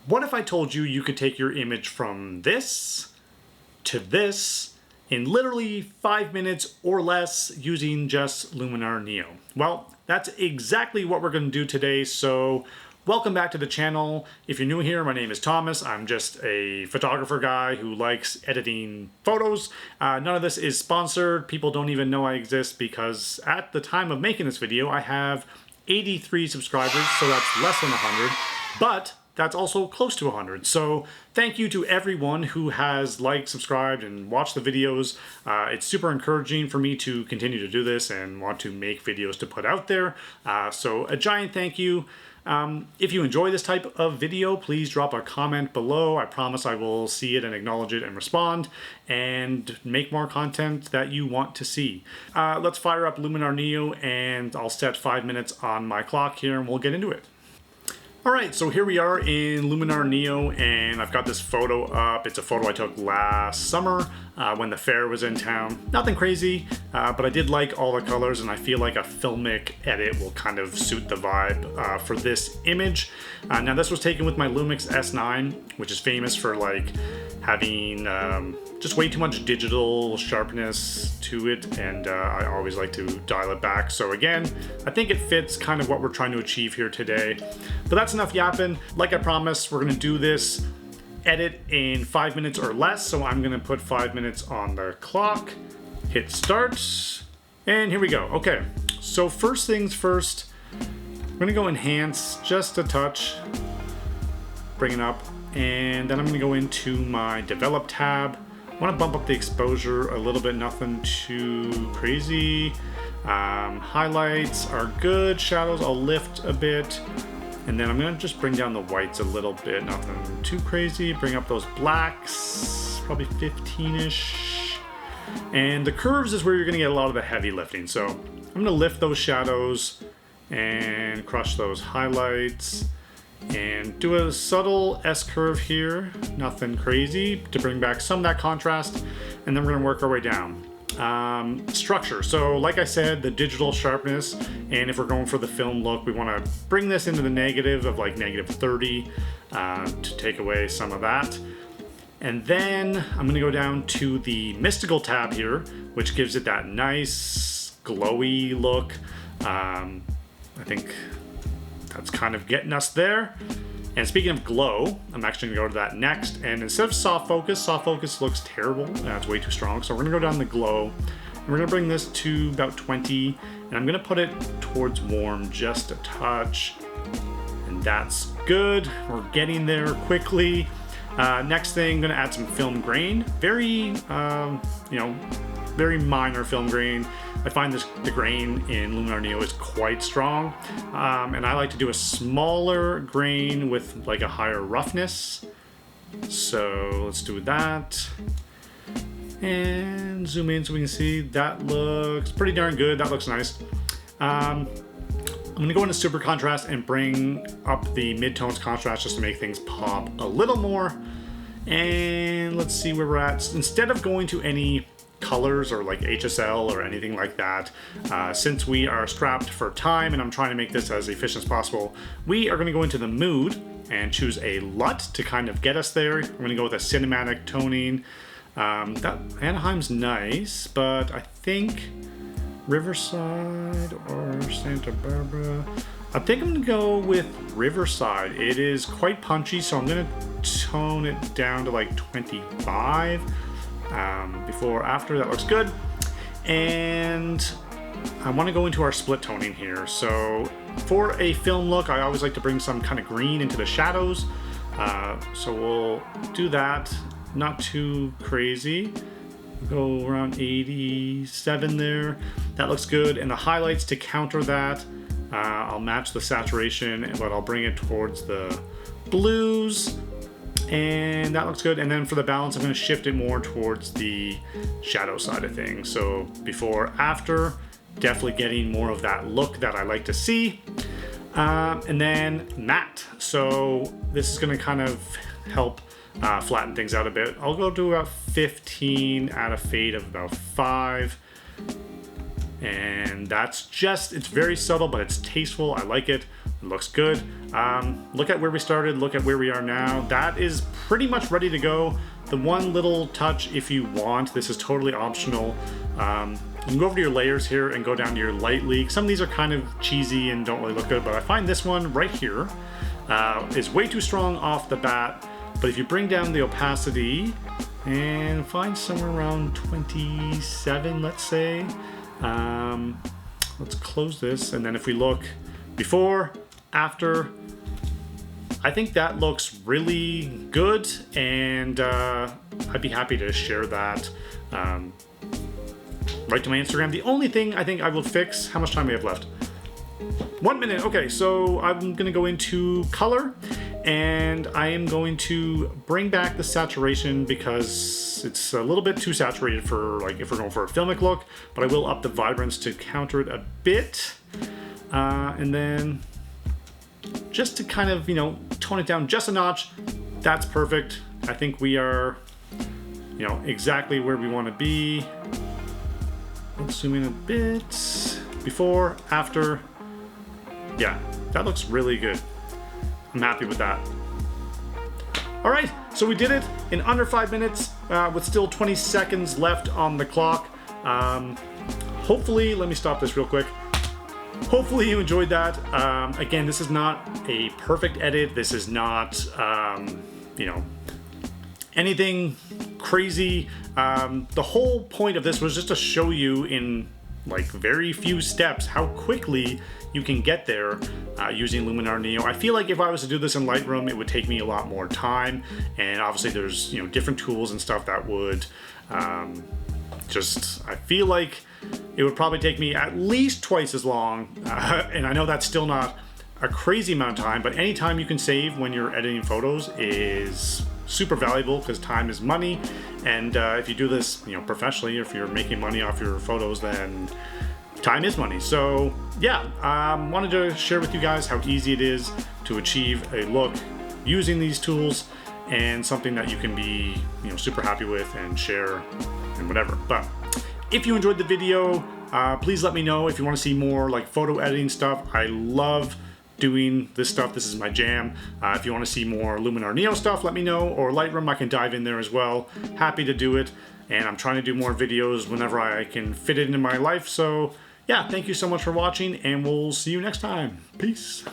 What if I told you you could take your image from this to this in literally 5 minutes or less using just Luminar Neo? Well, that's exactly what we're going to do today, so welcome back to the channel. If you're new here, my name is Thomas. I'm just a photographer guy who likes editing photos. None of this is sponsored. People don't even know I exist because at the time of making this video, I have 83 subscribers, so that's less than 100, but that's also close to 100. So thank you to everyone who has liked, subscribed, and watched the videos. It's super encouraging for me to continue to do this and want to make videos to put out there. So a giant thank you. If you enjoy this type of video, please drop a comment below. I promise I will see it and acknowledge it and respond and make more content that you want to see. Let's fire up Luminar Neo and I'll set 5 minutes on my clock here and we'll get into it. Alright, so here we are in Luminar Neo and I've got this photo up. It's a photo I took last summer when the fair was in town. Nothing crazy, but I did like all the colors and I feel like a filmic edit will kind of suit the vibe for this image. Now this was taken with my Lumix S9, which is famous for like having just way too much digital sharpness to it, and I always like to dial it back. So again, I think it fits kind of what we're trying to achieve here today. But that's enough yapping. Like I promised, we're gonna do this edit in 5 minutes or less. So I'm gonna put 5 minutes on the clock, hit start, and here we go. Okay, so first things first, I'm gonna go enhance just a touch, bring it up, and then I'm gonna go into my develop tab. I want to bump up the exposure a little bit, nothing too crazy. Highlights are good, shadows I'll lift a bit. And then I'm gonna just bring down the whites a little bit, nothing too crazy. Bring up those blacks, probably 15-ish. And the curves is where you're gonna get a lot of the heavy lifting. So I'm gonna lift those shadows and crush those highlights. And do a subtle S-curve here, nothing crazy, to bring back some of that contrast, and then we're gonna work our way down. Structure, so like I said, the digital sharpness, and if we're going for the film look, we wanna bring this into the negative of like -30 to take away some of that. And then I'm gonna go down to the mystical tab here, which gives it that nice glowy look. I think that's kind of getting us there. And speaking of glow, I'm actually gonna go to that next. And instead of soft focus looks terrible. That's way too strong. So we're gonna go down the glow. And we're gonna bring this to about 20. And I'm gonna put it towards warm just a touch. And that's good. We're getting there quickly. Next thing, I'm gonna add some film grain. Very, very minor film grain. I find the grain in Luminar Neo is quite strong, and I like to do a smaller grain with like a higher roughness. So let's do that. And zoom in so we can see that looks pretty darn good. That looks nice. I'm gonna go into super contrast and bring up the midtones contrast just to make things pop a little more. And let's see where we're at. Instead of going to any colors or like HSL or anything like that, since we are strapped for time and I'm trying to make this as efficient as possible, we are going to go into the mood and choose a LUT to kind of get us there. I'm going to go with a cinematic toning. That Anaheim's nice, but I think Riverside or Santa Barbara, I think I'm going to go with Riverside. It is quite punchy, so I'm going to tone it down to like 25. Before, after, that looks good. And I want to go into our split toning here. So for a film look, I always like to bring some kind of green into the shadows. So we'll do that, not too crazy. Go around 87 there. That looks good. And the highlights, to counter that, I'll match the saturation, but I'll bring it towards the blues. And that looks good. And then for the balance, I'm going to shift it more towards the shadow side of things. So before, after, definitely getting more of that look that I like to see. And then matte. So this is going to kind of help flatten things out a bit. I'll go to about 15 at a fade of about 5. And that's just, it's very subtle, but it's tasteful. I like it. It looks good. Look at where we started, look at where we are now. That is pretty much ready to go. The one little touch, if you want, this is totally optional. You can go over to your layers here and go down to your light leak. Some of these are kind of cheesy and don't really look good, but I find this one right here is way too strong off the bat. But if you bring down the opacity and find somewhere around 27, let's say, let's close this. And then if we look before, after, I think that looks really good, and I'd be happy to share that right to my Instagram. The only thing I think I will fix, how much time we have left? 1 minute. Okay, so I'm gonna go into color, and I am going to bring back the saturation because it's a little bit too saturated for, like, if we're going for a filmic look, but I will up the vibrance to counter it a bit. And then just to kind of, you know, tone it down just a notch. That's perfect. I think we are, you know, exactly where we want to be. Let's zoom in a bit. Before, after. Yeah, that looks really good. I'm happy with that. All right, so we did it in under 5 minutes with still 20 seconds left on the clock. Hopefully, let me stop this real quick. Hopefully you enjoyed that. Again, this is not a perfect edit. This is not, you know, anything crazy. The whole point of this was just to show you in like very few steps how quickly you can get there using Luminar Neo. I feel like if I was to do this in Lightroom, it would take me a lot more time. And obviously there's, you know, different tools and stuff that would I feel like it would probably take me at least twice as long. And I know that's still not a crazy amount of time, but any time you can save when you're editing photos is super valuable because time is money. And if you do this, you know, professionally, if you're making money off your photos, then time is money. So yeah, wanted to share with you guys how easy it is to achieve a look using these tools, and something that you can be, you know, super happy with and share and whatever. But if you enjoyed the video, please let me know if you want to see more like photo editing stuff. I love doing this stuff. This is my jam. If you want to see more Luminar Neo stuff, let me know, or Lightroom, I can dive in there as well. Happy to do it. And I'm trying to do more videos whenever I can fit it into my life. So yeah, thank you so much for watching, and we'll see you next time. Peace.